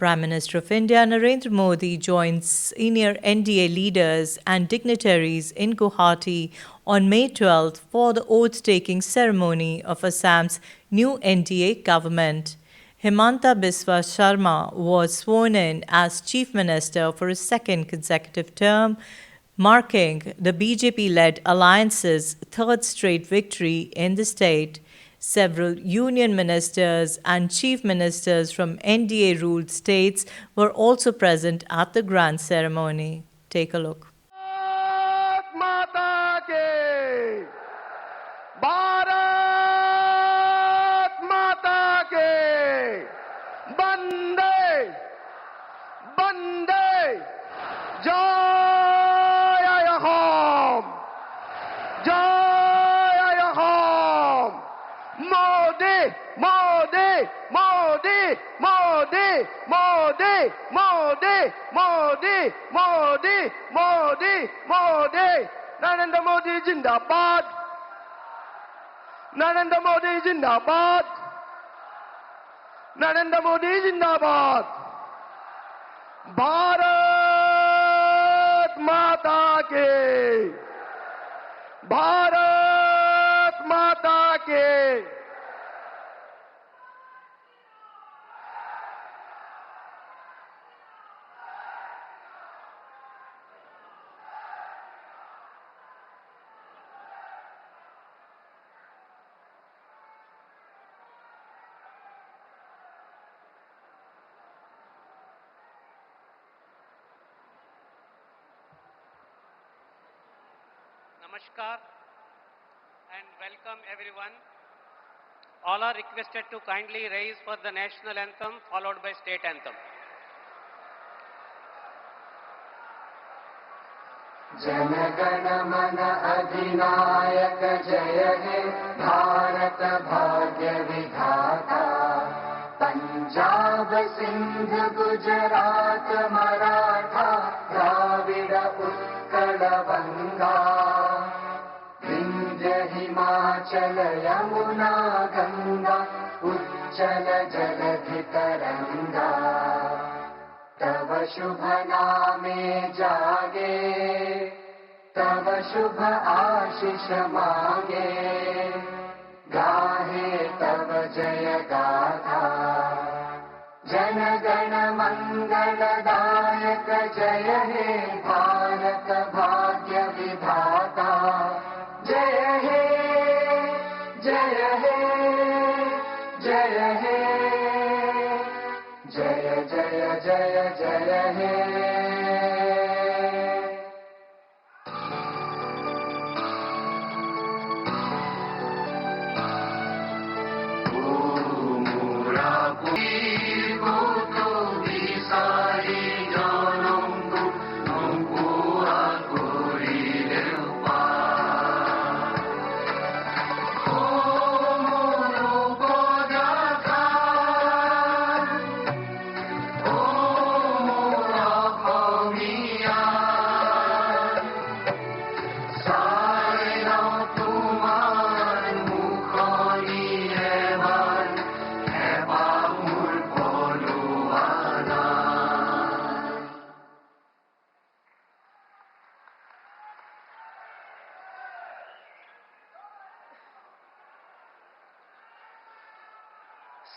Prime Minister of India Narendra Modi joins senior NDA leaders and dignitaries in Guwahati on May 12th for the oath-taking ceremony of Assam's new NDA government. Himanta Biswa Sarma was sworn in as Chief Minister for a second consecutive term, marking the BJP-led alliance's third straight victory in the state. Several union ministers and chief ministers from NDA-ruled states were also present at the grand ceremony. Take a look. Bharat माता के भारत माता के वंदे वंदे जय अहोम जय अहोम मोदी मोदी मोदी मोदी मोदी मोदी मोदी मोदी मोदी मोदी नरेंद्र मोदी जिंदाबाद नरेंद्र मोदी जिंदाबाद नरेंद्र मोदी जिंदाबाद भारत माता के भारत माता के Namaskar and welcome everyone. All are requested to kindly raise for the national anthem followed by state anthem. जनगण मन अधिनायक जय हे भारत भाग्य विधाता पंजाब सिंध गुजरात मराठा द्राविड उत्कल बंगा विंध्य हिमाचल यमुना गंगा उच्चल जलधि तरंगा तव शुभ नामे जागे तव शुभ आशीष मांगे गाहे तव जय गाथा जन गण मंगलदायक जय हे भारत भाग्य विधाता जय हे जय हे जय हे जय जय जय जय हे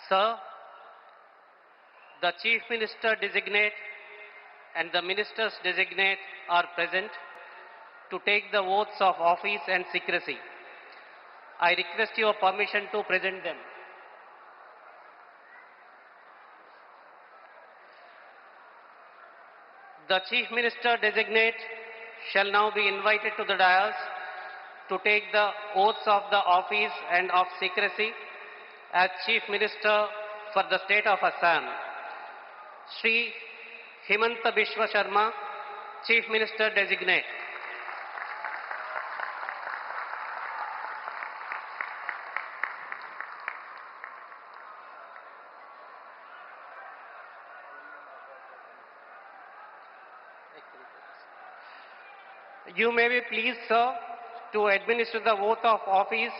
Sir, the Chief Minister designate and the ministers designate are present to take the oaths of office and secrecy. I request your permission to present them. The Chief Minister designate shall now be invited to the dais to take the oaths of the office and of secrecy as Chief Minister for the state of Assam. Shri Himanta Biswa Sarma, Chief Minister designate. You may be pleased, sir, to administer the oath of office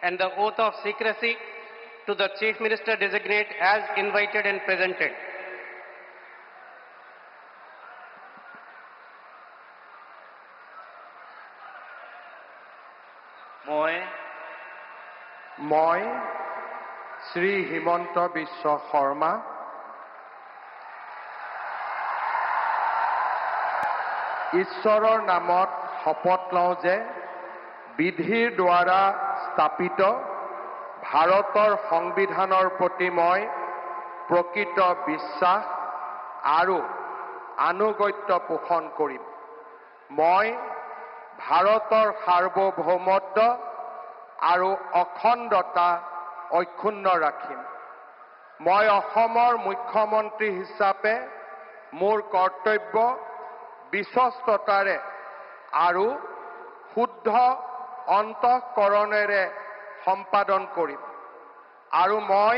and the oath of secrecy to the Chief Minister designate as invited and presented. মই শ্ৰী হিমন্ত বিশ্ব শৰ্মা ঈশ্বৰৰ নামত শপত লওঁ যে বিধিৰ দ্বাৰা স্থাপিত ভাৰতৰ সংবিধানৰ প্ৰতি মই প্ৰকৃত বিশ্বাস আৰু আনুগত্য পোষণ কৰিম। মই ভাৰতৰ সাৰ্বভৌমত্ব আৰু অখণ্ডতা অক্ষুণ্ণ ৰাখিম। মই অসমৰ মুখ্যমন্ত্ৰী হিচাপে মোৰ কৰ্তব্য বিশ্বস্ততাৰে আৰু শুদ্ধ অন্তঃকৰণেৰে সম্পাদন কৰিম আৰু মই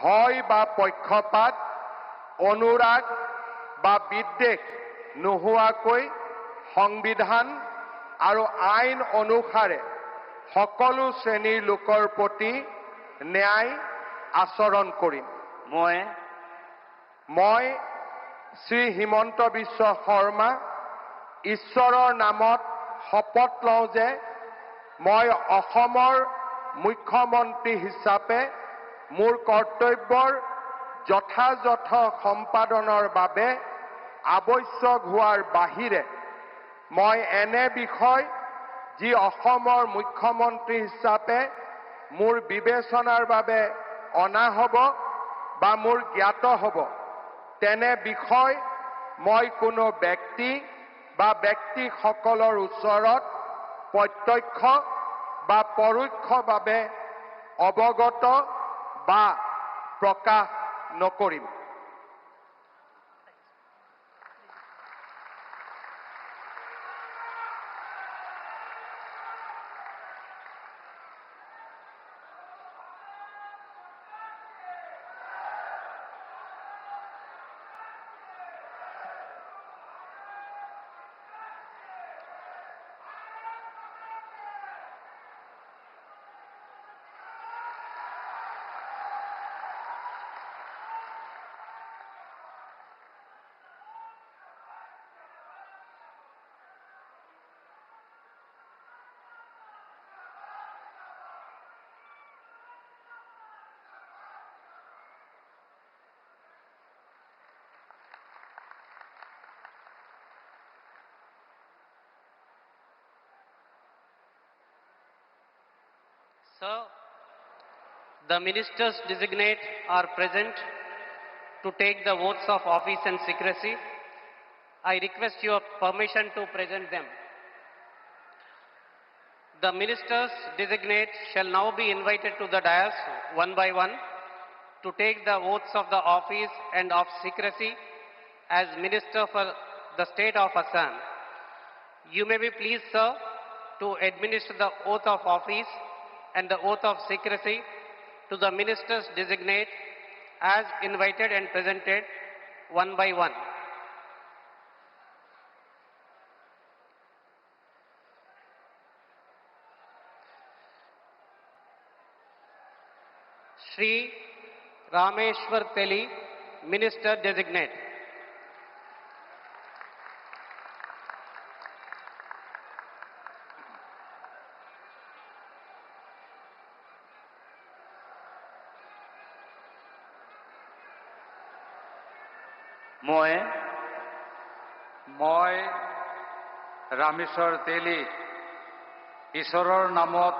ভয় বা পক্ষপাত, অনুৰাগ বা বিদ্বেষ নোহোৱাকৈ সংবিধান আৰু আইন অনুসাৰে সকলো শ্ৰেণীৰ লোকৰ প্ৰতি ন্যায় আচৰণ কৰিম। মই শ্ৰী হিমন্ত বিশ্ব শৰ্মা ঈশ্বৰৰ নামত শপত লওঁ যে মই অসমৰ মুখ্যমন্ত্ৰী হিচাপে মোৰ কৰ্তব্যৰ যথাযথ সম্পাদনৰ বাবে আৱশ্যক হোৱাৰ বাহিৰে মই এনে বিষয় যি অসমৰ মুখ্যমন্ত্ৰী হিচাপে মোৰ বিবেচনাৰ বাবে অনা হ'ব বা মোৰ জ্ঞাত হ'ব তেনে বিষয় মই কোনো ব্যক্তি বা ব্যক্তিসকলৰ ওচৰত প্ৰত্যক্ষ বা পৰোক্ষভাৱে অৱগত বা প্ৰকাশ নকৰিম। Sir, the ministers designate are present to take the oaths of office and secrecy. I request your permission to present them. The ministers designate shall now be invited to the dais one by one to take the oaths of the office and of secrecy as minister for the state of Assam. You may be pleased, sir, to administer the oath of office and the oath of secrecy to the ministers designate as invited and presented one by one. Shri Rameshwar Teli, Minister Designate. মই ৰামেশ্বৰ তেলী ঈশ্বৰৰ নামত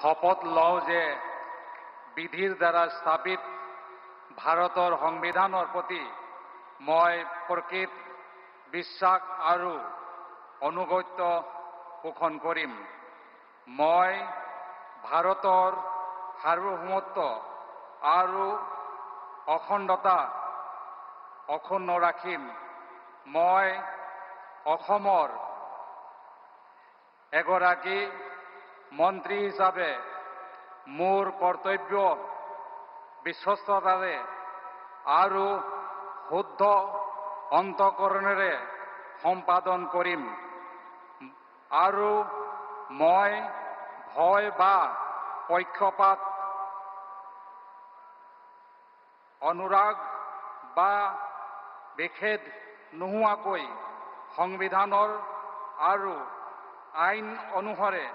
শপত লওঁ যে বিধিৰ দ্বাৰা স্থাপিত ভাৰতৰ সংবিধানৰ প্ৰতি মই প্ৰকৃত বিশ্বাস আৰু অনুগত্য পোষণ কৰিম। মই ভাৰতৰ সাৰ্বভৌমত্ব আৰু অখণ্ডতা অক্ষুণ্ণ ৰাখিম। মই অসমৰ এগৰাকী মন্ত্ৰী হিচাপে মোৰ কৰ্তব্য বিশ্বস্ততাৰে আৰু শুদ্ধ অন্তঃকৰণেৰে সম্পাদন কৰিম আৰু মই ভয় বা পক্ষপাত, অনুৰাগ বা বিভেদ নোহোৱাকৈ সংবিধানৰ আৰু আইন অনুসাৰে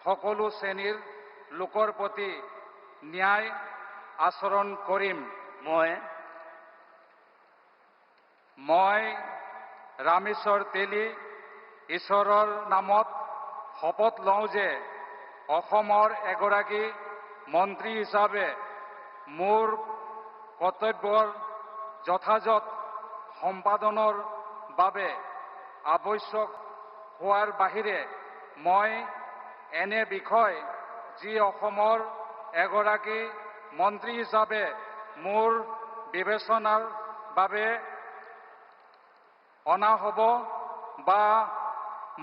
সকলো শ্ৰেণীৰ লোকৰ প্ৰতি ন্যায় আচৰণ কৰিম। মই ৰামেশ্বৰ তেলী ঈশ্বৰৰ নামত শপত লওঁ যে অসমৰ এগৰাকী মন্ত্ৰী হিচাপে মোৰ কৰ্তব্যৰ যথাযথ সম্পাদনৰ বাবে আৱশ্যক হোৱাৰ বাহিৰে মই এনে বিষয় যি অসমৰ এগৰাকী মন্ত্ৰী হিচাপে মোৰ বিবেচনাৰ বাবে অনা হ'ব বা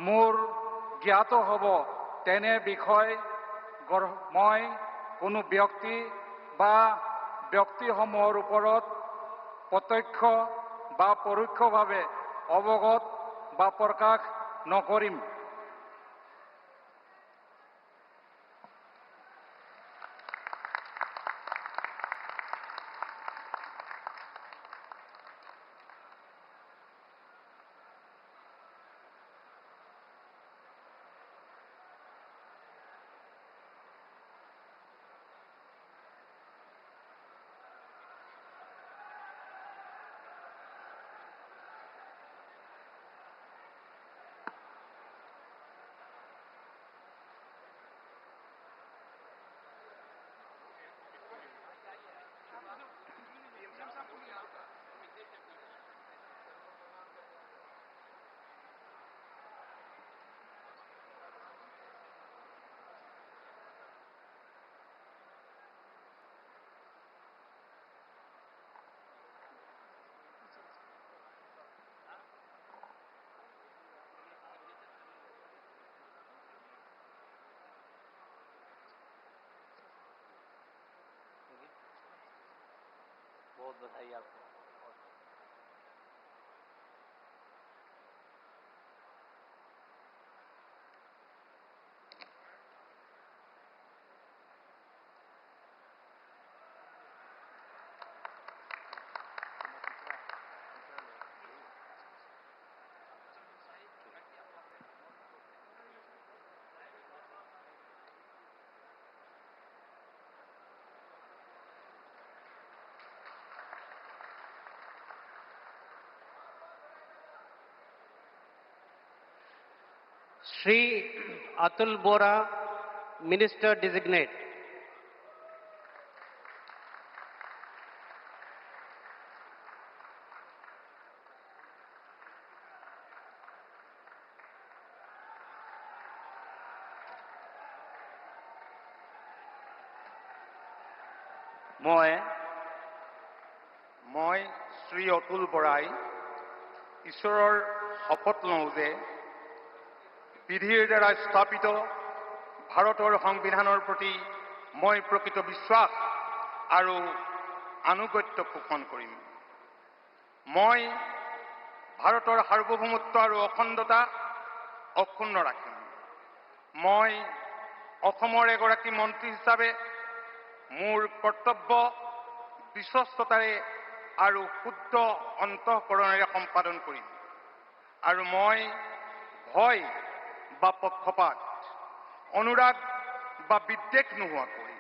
মোৰ জ্ঞাত হ'ব তেনে বিষয় মই কোনো ব্যক্তি বা ব্যক্তিসমূহৰ ওপৰত প্ৰত্যক্ষ বা পৰোক্ষভাৱে অৱগত বা প্ৰকাশ নকৰিম। बहुत बधाई आपको। Shri Atul Bora, Minister Designate. মই শ্ৰী অতুল বৰাই ঈশ্বৰৰ শপত লওঁ যে বিধিৰ দ্বাৰা স্থাপিত ভাৰতৰ সংবিধানৰ প্ৰতি মই প্ৰকৃত বিশ্বাস আৰু আনুগত্য পোষণ কৰিম। মই ভাৰতৰ সাৰ্বভৌমত্ব আৰু অখণ্ডতা অক্ষুণ্ণ ৰাখিম। মই অসমৰ এগৰাকী মন্ত্ৰী হিচাপে মোৰ কৰ্তব্য বিশ্বস্ততাৰে আৰু শুদ্ধ অন্তঃকৰণেৰে সম্পাদন কৰিম আৰু মই ভয় বা পক্ষপাত অনুৰাগ বা বিদ্বেষ নোহোৱাকৈ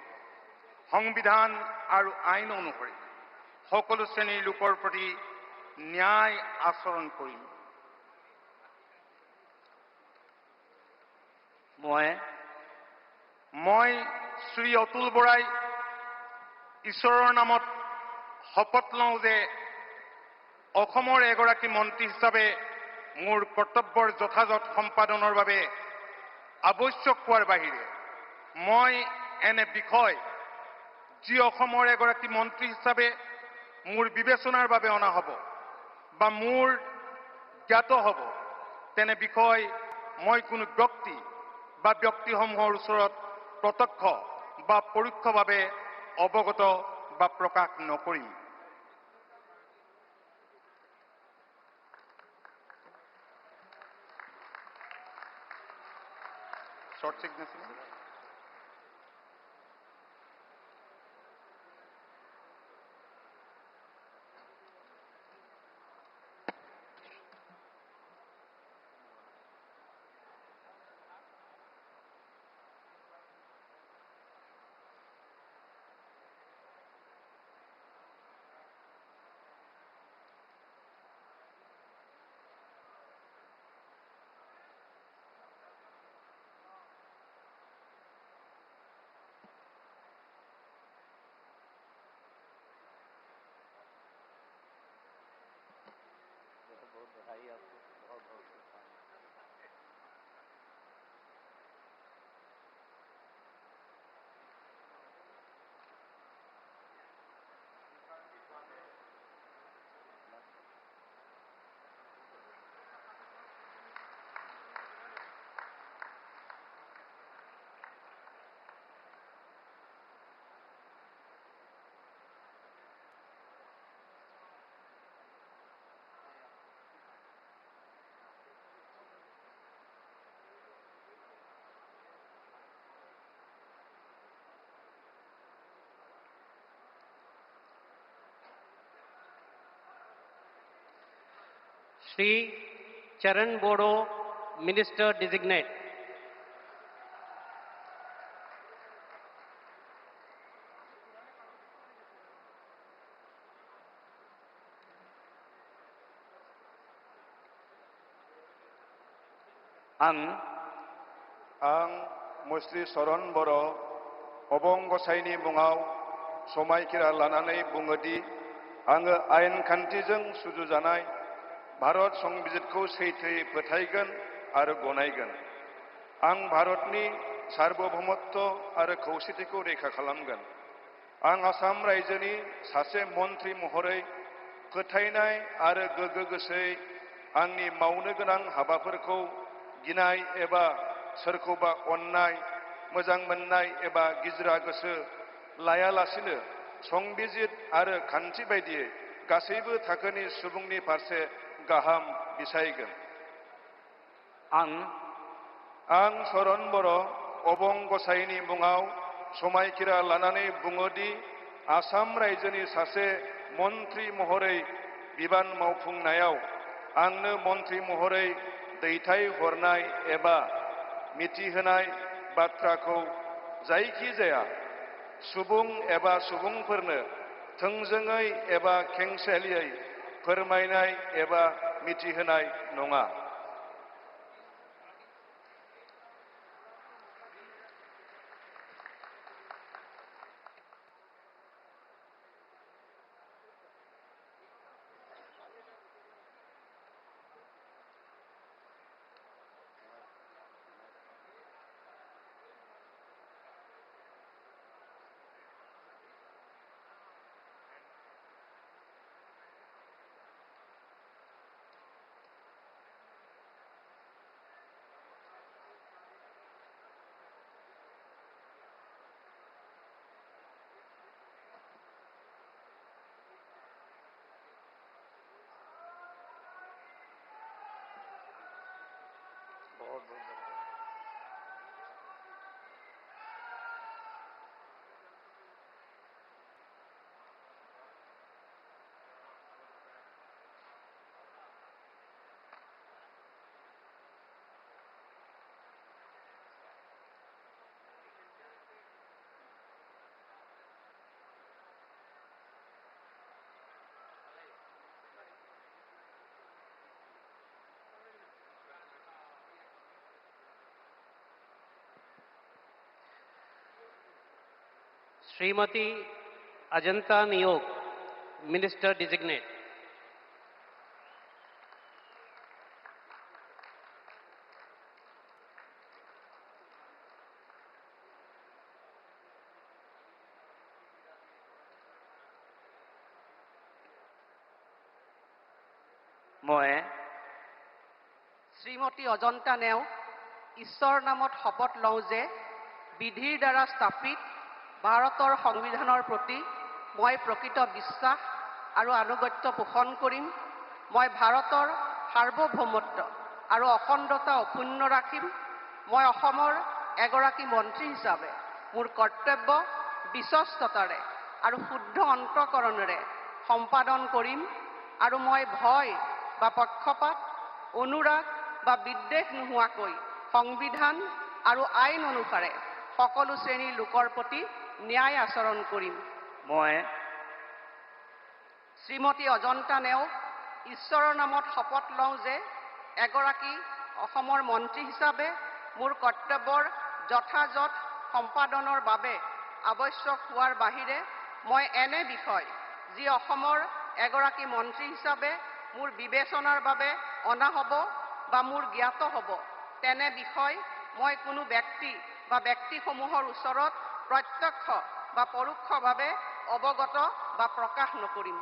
সংবিধান আৰু আইন অনুসৰি সকলো শ্ৰেণীৰ লোকৰ প্ৰতি ন্যায় আচৰণ কৰিম। মই শ্ৰী অতুল বৰাই ঈশ্বৰৰ নামত শপত লওঁ যে অসমৰ এগৰাকী মন্ত্ৰী হিচাপে মোৰ কৰ্তব্যৰ যথাযথ সম্পাদনৰ বাবে আৱশ্যক হোৱাৰ বাহিৰে মই এনে বিষয় যি অসমৰ এগৰাকী মন্ত্ৰী হিচাপে মোৰ বিবেচনাৰ বাবে অনা হ'ব বা মোৰ জ্ঞাত হ'ব তেনে বিষয় মই কোনো ব্যক্তি বা ব্যক্তিসমূহৰ ওচৰত প্ৰত্যক্ষ বা পৰোক্ষভাৱে অৱগত বা প্ৰকাশ নকৰিম। Short signature. Shri Charan Bodo, Minister Designate. आं मुस्रि सरन बर' अबं गसाइनि मुङाव समायखिरा लानानै बुङोदि आङो आयेन खान्थिजों सुजुजानाय भारत संबिजितखौ सैथोयै फोथायगोन आरो गनायगोन। आं भारतनि सार्वभौमत्व आरो खौसेथिखौ रैखा खालामगोन। आं आसाम रायजोनि सासे मन्थ्रि महरै फोथायनाय आरो गोगो गोसोयै आंनि मावनो गोनां हाबाफोरखौ गिनाय एबा सोरखौबा अननाय, मोजां मोननाय एबा गिज्रा गोसो लायालासिनो संबिजित आरो खान्थि बायदियै गासैबो थाखोनि सुबुंनि फारसे गाहाम बिसायगोन। आं सरन बर' अबं गसाइनि मुङाव समायखिरा लानानै बुङोदि आसाम रायजोनि सासे मन्थ्रि महरै बिबान मावफुंनायाव आंनो मन्थ्रि महरै दैथायहरनाय एबा मिथिहोनाय बाथ्राखौ जायखिजाया सुबुं एबा सुबुंफोरनो थोंजोङै एबा खेंसालियै फोरमायनाय एबा मिथिहोनाय नङा। Srimati Ajanta Niyog, Minister Designate. মই শ্ৰীমতী অজন্তা নেওগ ঈশ্বৰৰ নামত শপত লওঁ যে বিধিৰ দ্বাৰা স্থাপিত ভাৰতৰ সংবিধানৰ প্ৰতি মই প্ৰকৃত বিশ্বাস আৰু আনুগত্য পোষণ কৰিম। মই ভাৰতৰ সাৰ্বভৌমত্ব আৰু অখণ্ডতা অক্ষুণ্ণ ৰাখিম। মই অসমৰ এগৰাকী মন্ত্ৰী হিচাপে মোৰ কৰ্তব্য বিশ্বস্ততাৰে আৰু শুদ্ধ অন্তঃকৰণেৰে সম্পাদন কৰিম আৰু মই ভয় বা পক্ষপাত, অনুৰাগ বা বিদ্বেষ নোহোৱাকৈ সংবিধান আৰু আইন অনুসাৰে সকলো শ্ৰেণীৰ লোকৰ প্ৰতি ন্যায় আচৰণ কৰিম। মই শ্ৰীমতী অজন্তা নেওগ ঈশ্বৰৰ নামত শপত লওঁ যে এগৰাকী অসমৰ মন্ত্ৰী হিচাপে মোৰ কৰ্তব্যৰ যথাযথ সম্পাদনৰ বাবে আৱশ্যক হোৱাৰ বাহিৰে মই এনে বিষয় যি অসমৰ এগৰাকী মন্ত্ৰী হিচাপে মোৰ বিবেচনাৰ বাবে অনা হ'ব বা মোৰ জ্ঞাত হ'ব তেনে বিষয় মই কোনো ব্যক্তি বা ব্যক্তিসমূহৰ ওচৰত প্ৰত্যক্ষ বা পৰোক্ষভাৱে অৱগত বা প্ৰকাশ নকৰিম।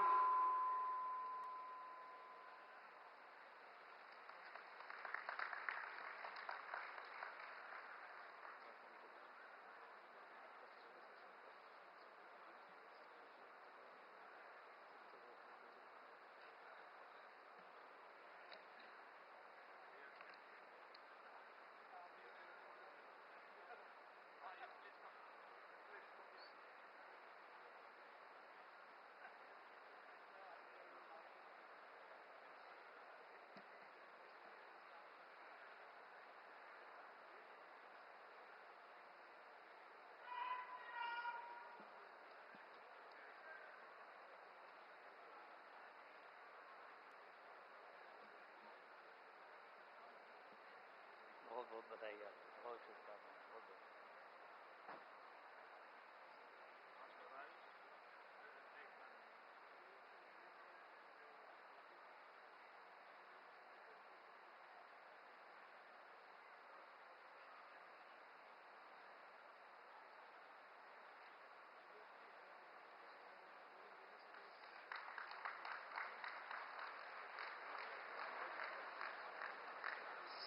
बहुत बधाई आपको, बहुत शुभकामनाएं, बहुत बहुत।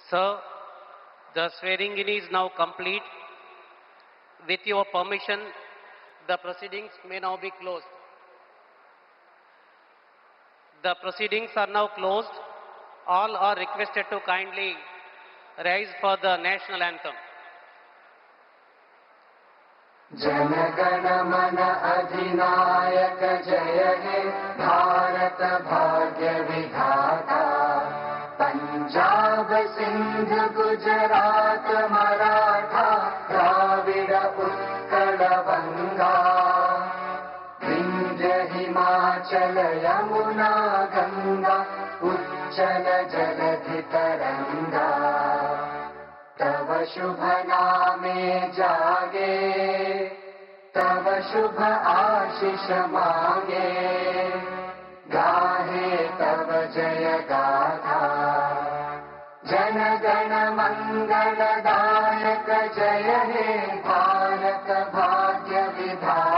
Sir, the swearing in is now complete. With your permission, the proceedings may now be closed. The proceedings are now closed. All are requested to kindly rise for the national anthem. Jana Gana मन अधिनायक जय हे भारत भाग्य विधाता पंजाब सिंध गुजरात मराठा द्राविड़ उत्कल बंगा विंध्य हिमाचल यमुना गंगा उच्चल जलधि तरंगा तव शुभ नामे जागे तव शुभ आशीष मांगे गाहे तव जय गाथा जन गण मंगल दायक जय हे भारत भाग्य विधाता